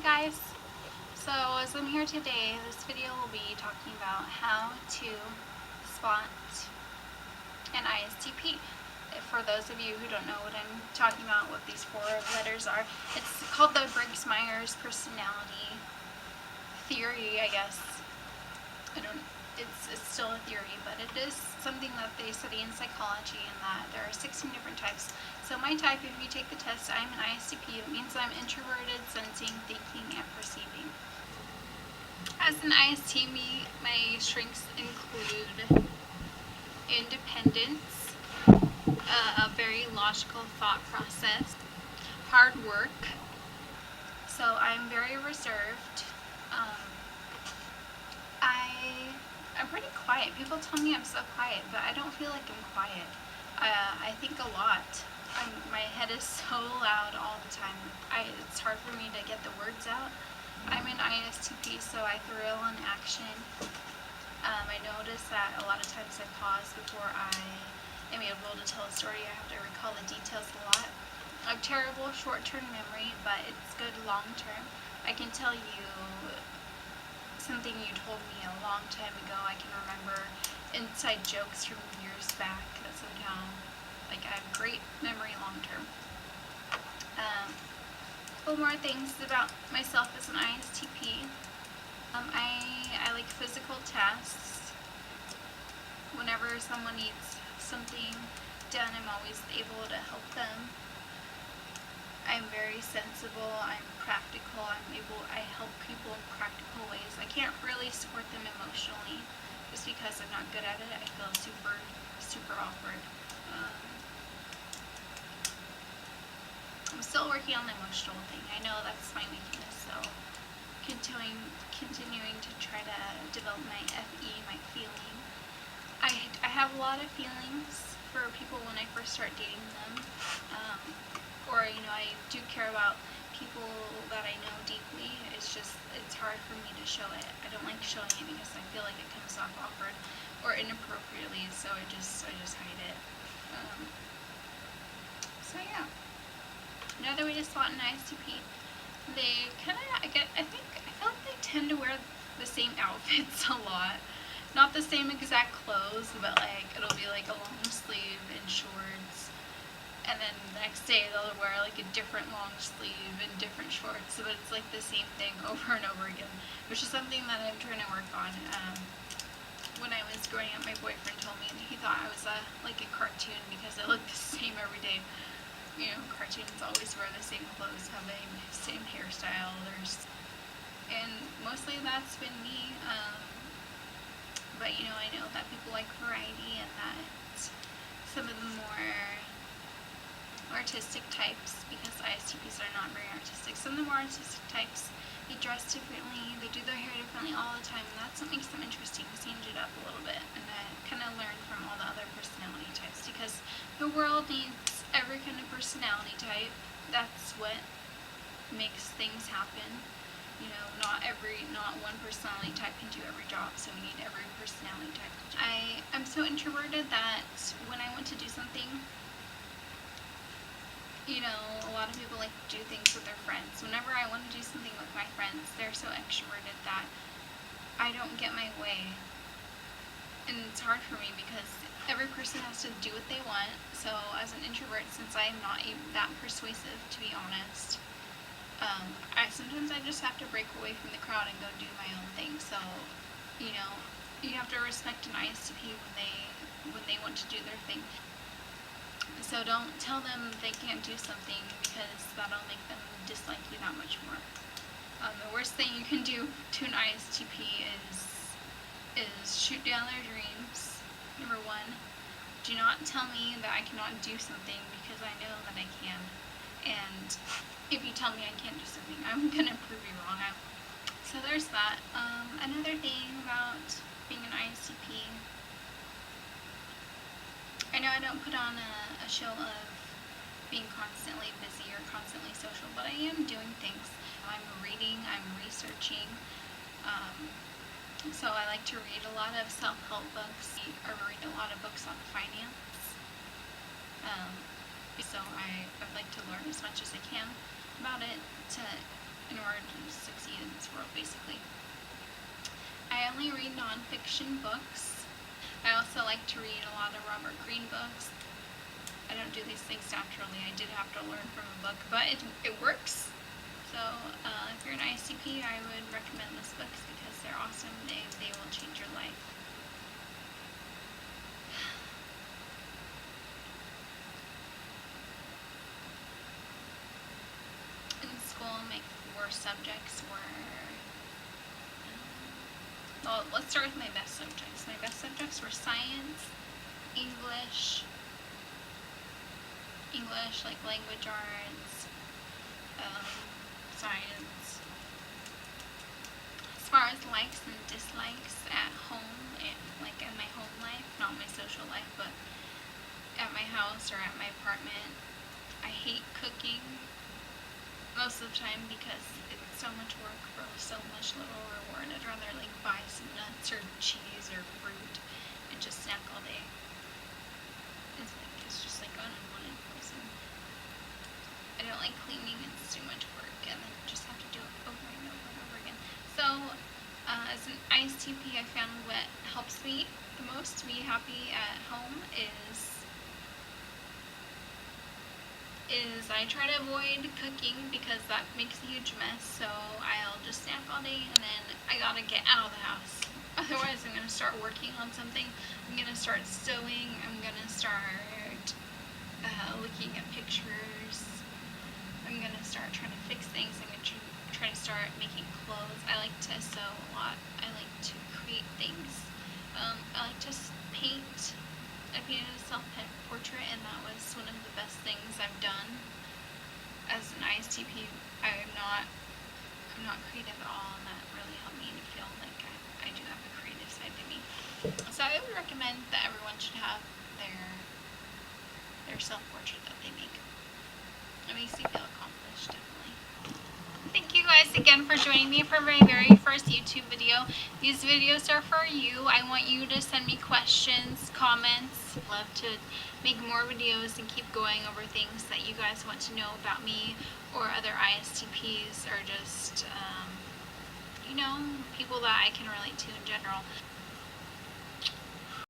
guys, so as I'm here today, this video will be talking about how to spot an ISTP. For those of you who don't know what I'm talking about, what these four letters are, it's called the Briggs-Myers personality theory, I guess. It's still a theory, but it is something that they study in psychology, and that there are 16 different types. So my type, if you take the test, I'm an ISTP. It means I'm introverted, sensing, thinking, and perceiving. As an ISTP, my strengths include independence, a very logical thought process, hard work. So I'm very reserved. I'm pretty quiet. People tell me I'm so quiet, but I don't feel like I'm quiet. I think a lot. My head is so loud all the time. It's hard for me to get the words out. I'm an ISTP, so I thrill in action. I notice that a lot of times I pause before I am able to tell a story. I have to recall the details a lot. I have terrible short-term memory, but it's good long-term. I can tell you something you told me a long time ago. I can remember inside jokes from years back that somehow, I have great memory long-term. A couple more things about myself as an ISTP. I like physical tasks. Whenever someone needs something done, I'm always able to help them. I'm very sensible, I'm practical, I help people in practical ways. I can't really support them emotionally just because I'm not good at it. I feel super awkward. I'm still working on the emotional thing. I know that's my weakness, so continuing to try to develop my FE, my feeling. I have a lot of feelings for people when I first start dating them. I do care about people that I know deeply. It's hard for me to show it. I don't like showing it because I feel like it comes off awkward or inappropriately, so I just hide it. So yeah. Another way to spot an ISTP, they I feel like they tend to wear the same outfits a lot. Not the same exact clothes, but it'll be a long sleeve and shorts. And then the next day they'll wear a different long sleeve and different shorts, but it's the same thing over and over again, which is something that I'm trying to work on. When I was growing up, my boyfriend told me that he thought I was a cartoon because I looked the same every day. Cartoons always wear the same clothes, have the same hairstyle. And mostly that's been me. But I know that people like variety, and that some of the more artistic types, because ISTPs are not very artistic, some of the more artistic types, they dress differently, they do their hair differently all the time, and that's what makes them interesting, change it up a little bit, and I kind of learn from all the other personality types, because the world needs every kind of personality type. That's what makes things happen. Not one personality type can do every job, so we need every personality type. I'm so introverted that when I want to do something, a lot of people like to do things with their friends. Whenever I want to do something with my friends, they're so extroverted that I don't get my way. And it's hard for me because every person has to do what they want. So as an introvert, since I'm not that persuasive, to be honest, sometimes I just have to break away from the crowd and go do my own thing. So, you have to respect an ISTP when they want to do their thing. So don't tell them they can't do something, because that'll make them dislike you that much more. The worst thing you can do to an ISTP is shoot down their dreams. Number one, do not tell me that I cannot do something, because I know that I can. And if you tell me I can't do something, I'm gonna prove you wrong. So there's that. Another thing about being an ISTP, I know I don't put on a show of being constantly busy or constantly social, but I am doing things. I'm reading, I'm researching. So I like to read a lot of self-help books. I read a lot of books on finance. So I'd like to learn as much as I can about it. in order to succeed in this world, basically. I only read nonfiction books. I also like to read a lot of Robert Greene books. I don't do these things naturally. I did have to learn from a book, but it works. So if you're an Istp, I would recommend those books because they're awesome. They will change your life. In school, my 4 subjects were, well, let's start with my best subjects. My best subjects were science, English, like language arts, science. As far as likes and dislikes at home, like in my home life, not my social life, but at my house or at my apartment, I hate cooking most of the time because it's so much work for so much little reward. I'd rather like buy some nuts or cheese or fruit and just snack all day. It's just like unwanted poison. I don't like cleaning. It's too much work, and then you just have to do it over and over and over again. So, as an Istp, I found what helps me the most to be happy at home is I try to avoid cooking because that makes a huge mess. So I'll just snack all day, and then I gotta get out of the house. Otherwise, I'm gonna start working on something. I'm gonna start sewing. I'm gonna start looking at pictures. I'm gonna start trying to fix things. I'm gonna try to start making clothes. I like to sew a lot. I like to create things. I like to paint. I painted a self-portrait, and that was one of the best things I've done. As an Istp, I'm not creative at all, and that really helped me to feel like I do have a creative side to me. So I would recommend that everyone should have their self-portrait that they make. It makes you feel accomplished, definitely. Thank you guys again for joining me for my very first YouTube video. These videos are for you. I want you to send me questions, comments. I'd love to make more videos and keep going over things that you guys want to know about me or other Istps, or just, people that I can relate to in general.